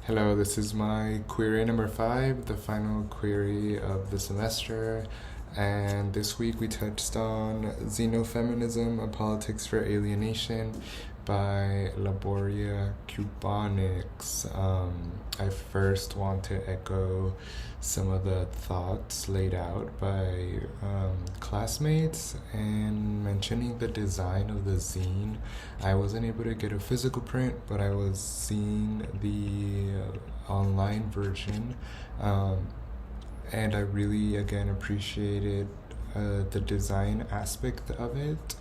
Hello, this is my query number 5, the final query of the semester. And this week we touched on Xenofeminism, A Politics for Alienation by Laboria Cubonics. I first want to echo some of the thoughts laid out by classmates and mentioning the design of the zine. I wasn't able to get a physical print, but I was seeing the online version, and I really again appreciated the design aspect of it,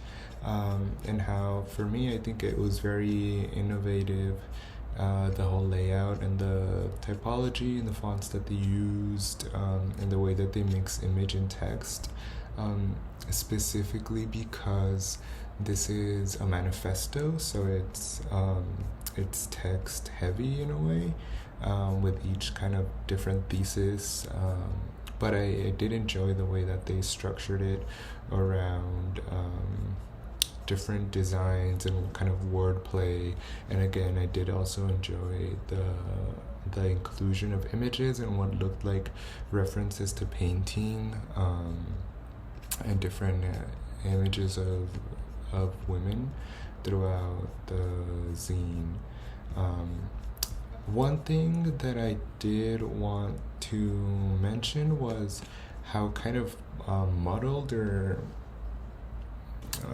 and how for me I think it was very innovative. The whole layout and the typology and the fonts that they used, and the way that they mix image and text, specifically because this is a manifesto, so it's text heavy in a way, with each kind of different thesis. But I did enjoy the way that they structured it around different designs and kind of wordplay. And again, I did also enjoy the inclusion of images and what looked like references to painting, and different images of women throughout the zine. One thing that I did want to mention was how kind of muddled, or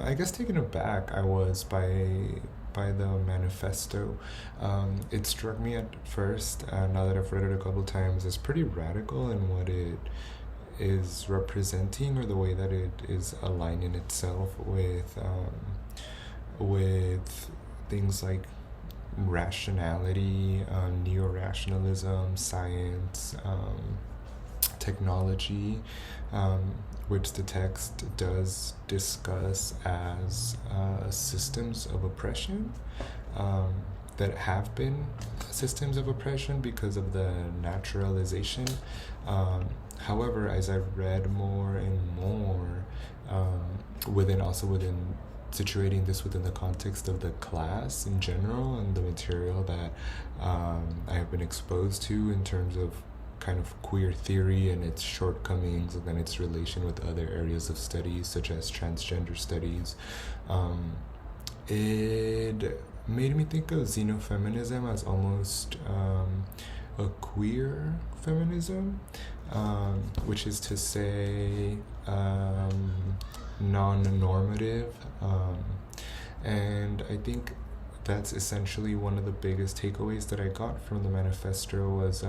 I guess taken aback I was by the manifesto. It struck me at first, now that I've read it a couple times, as pretty radical in what it is representing, or the way that it is aligning itself with things like rationality, neo-rationalism, science, technology, which the text does discuss as systems of oppression, that have been systems of oppression because of the naturalization. However, as I've read more and more, within situating this within the context of the class in general and the material that I have been exposed to in terms of kind of queer theory and its shortcomings, and then its relation with other areas of studies such as transgender studies, it made me think of xenofeminism as almost a queer feminism, which is to say non-normative, and I think that's essentially one of the biggest takeaways that I got from the manifesto was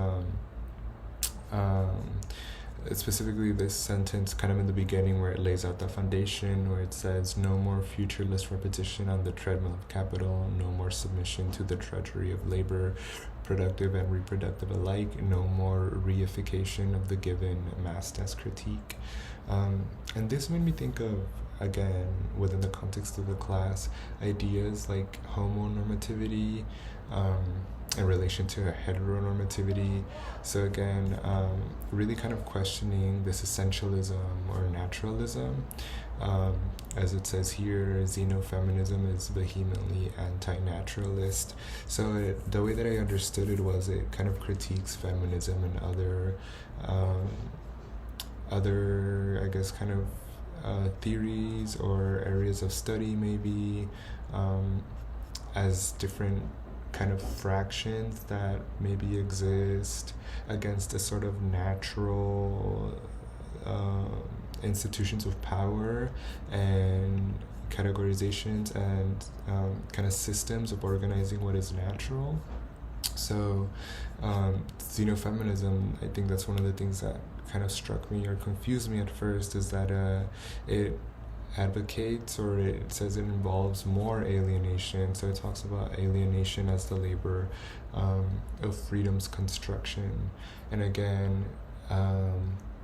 specifically this sentence kind of in the beginning, where it lays out the foundation, where it says, "No more futureless repetition on the treadmill of capital, no more submission to the drudgery of labor, productive and reproductive alike, no more reification of the given massed as critique." And this made me think of, again, within the context of the class, ideas like homonormativity, in relation to heteronormativity. So again, really kind of questioning this essentialism or naturalism. As it says here, xenofeminism is vehemently anti-naturalist. So the way that I understood it was, it kind of critiques feminism and other I guess kind of theories or areas of study maybe, as different kind of fractions that maybe exist against a sort of natural institutions of power and categorizations and kind of systems of organizing what is natural. So xenofeminism, I think that's one of the things that kind of struck me or confused me at first, is that it advocates, or it says it involves more alienation. So it talks about alienation as the labor of freedom's construction. And again,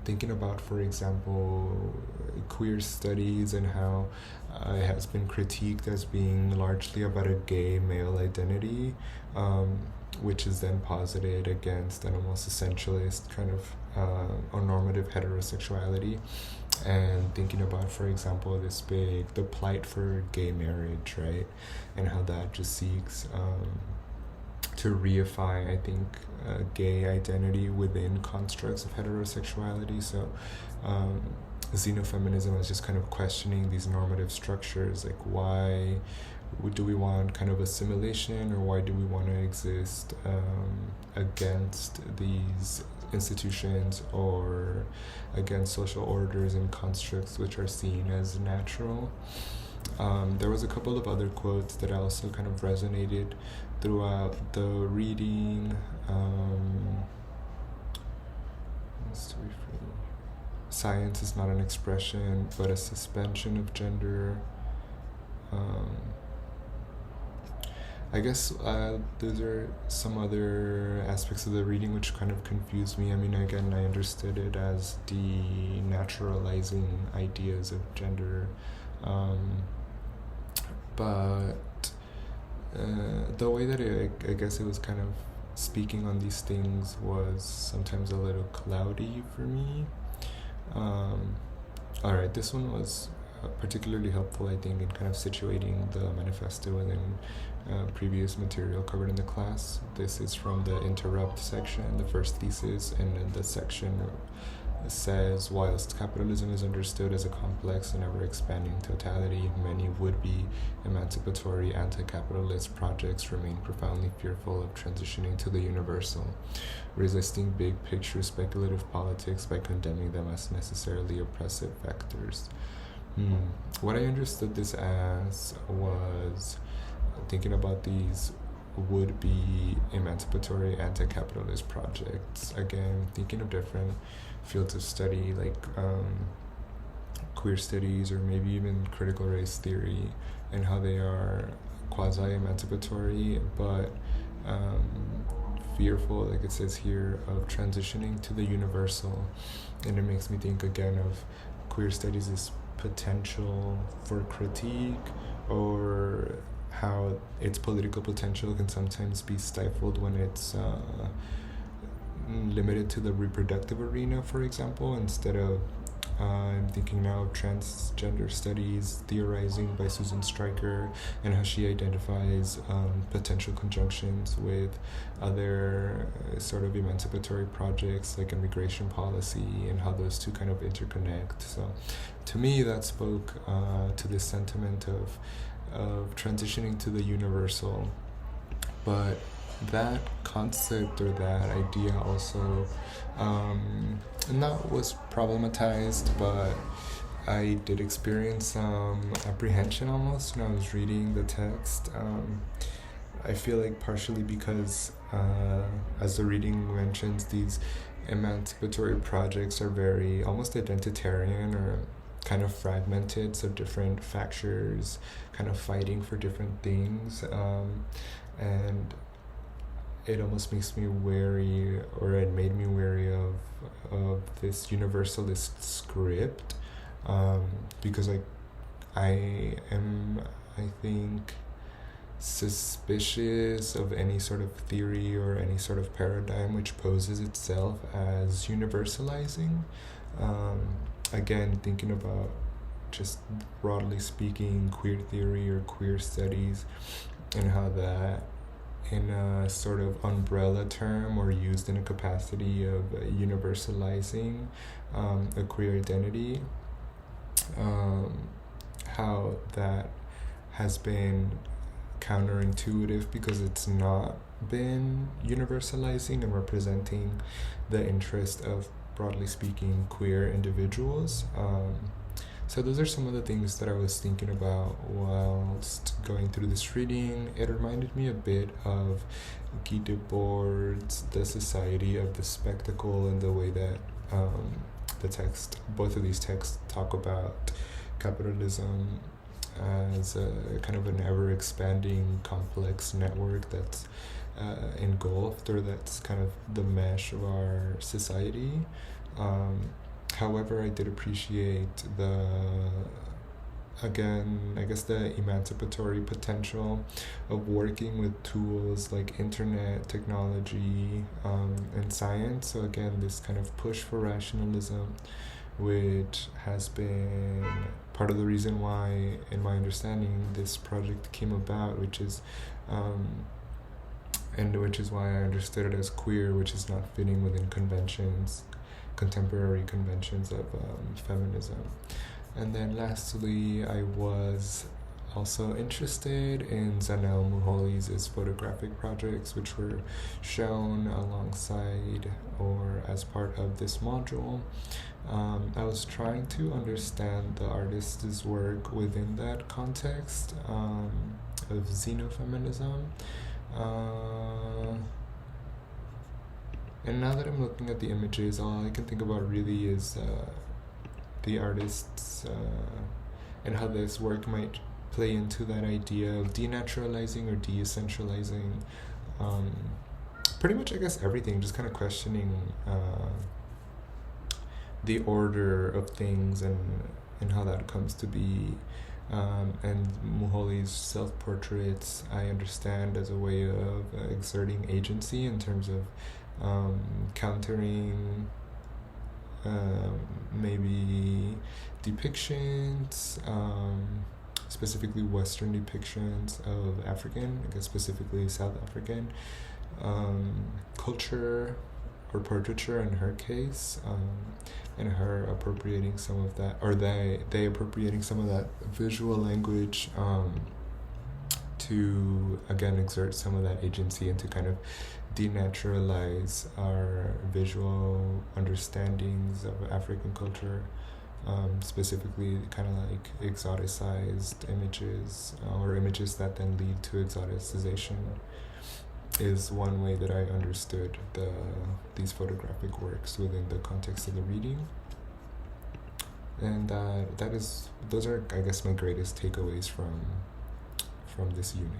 thinking about, for example, queer studies and how it has been critiqued as being largely about a gay male identity, which is then posited against an almost essentialist kind of or normative heterosexuality. And thinking about, for example, the plight for gay marriage, right? And how that just seeks to reify, I think, gay identity within constructs of heterosexuality. So xenofeminism is just kind of questioning these normative structures, like why do we want kind of assimilation, or why do we want to exist against these institutions or against social orders and constructs which are seen as natural. There was a couple of other quotes that also kind of resonated throughout the reading. Science is not an expression, but a suspension of gender. I guess those are some other aspects of the reading which kind of confused me. I mean, again, I understood it as denaturalizing ideas of gender, but the way that I guess it was kind of speaking on these things was sometimes a little cloudy for me. Alright, this one was particularly helpful, I think, in kind of situating the manifesto within previous material covered in the class. This is from the interrupt section, the first thesis, and then the section says, whilst capitalism is understood as a complex and ever-expanding totality, many would-be emancipatory anti-capitalist projects remain profoundly fearful of transitioning to the universal, resisting big-picture speculative politics by condemning them as necessarily oppressive vectors. What I understood this as was thinking about these would-be emancipatory anti-capitalist projects. Again, thinking of different fields of study like queer studies, or maybe even critical race theory, and how they are quasi-emancipatory but fearful, like it says here, of transitioning to the universal. And it makes me think again of queer studies as potential for critique, or how its political potential can sometimes be stifled when it's limited to the reproductive arena, for example, instead of I'm thinking now of transgender studies theorizing by Susan Stryker, and how she identifies potential conjunctions with other sort of emancipatory projects like immigration policy, and how those two kind of interconnect. So to me, that spoke to this sentiment of transitioning to the universal. But that concept, or that idea, also not was problematized, but I did experience some apprehension almost when I was reading the text. I feel like partially because, as the reading mentions, these emancipatory projects are very almost identitarian, or kind of fragmented, so different factors kind of fighting for different things, and it almost makes me wary, or it made me wary of this universalist script, because I think suspicious of any sort of theory or any sort of paradigm which poses itself as universalizing. Again, thinking about, just broadly speaking, queer theory or queer studies, and how that, in a sort of umbrella term, or used in a capacity of universalizing a queer identity, how that has been counterintuitive, because it's not been universalizing and representing the interest of, broadly speaking, queer individuals. So those are some of the things that I was thinking about whilst going through this reading. It reminded me a bit of Guy Debord's The Society of the Spectacle, and the way that both of these texts talk about capitalism as a kind of an ever-expanding complex network that's engulfed, or that's kind of the mesh of our society. However, I did appreciate the emancipatory potential of working with tools like internet, technology, and science. So again, this kind of push for rationalism, which has been part of the reason why, in my understanding, this project came about, which is and which is why I understood it as queer, which is not fitting within contemporary conventions of feminism. And then lastly, I was also interested in Zanel Muholi's photographic projects, which were shown alongside or as part of this module. I was trying to understand the artist's work within that context of xenofeminism. And now that I'm looking at the images, all I can think about really is the artists and how this work might play into that idea of denaturalizing or de-essentializing pretty much, I guess, everything, just kind of questioning the order of things and how that comes to be. And Muholi's self-portraits, I understand, as a way of exerting agency in terms of countering maybe depictions, specifically Western depictions of African, I guess specifically South African culture or portraiture in her case, and her appropriating some of that, or they appropriating some of that visual language to again exert some of that agency and to kind of denaturalize our visual understandings of African culture, specifically kind of like exoticized images or images that then lead to exoticization is one way that I understood these photographic works within the context of the reading. And those are, I guess, my greatest takeaways from this unit.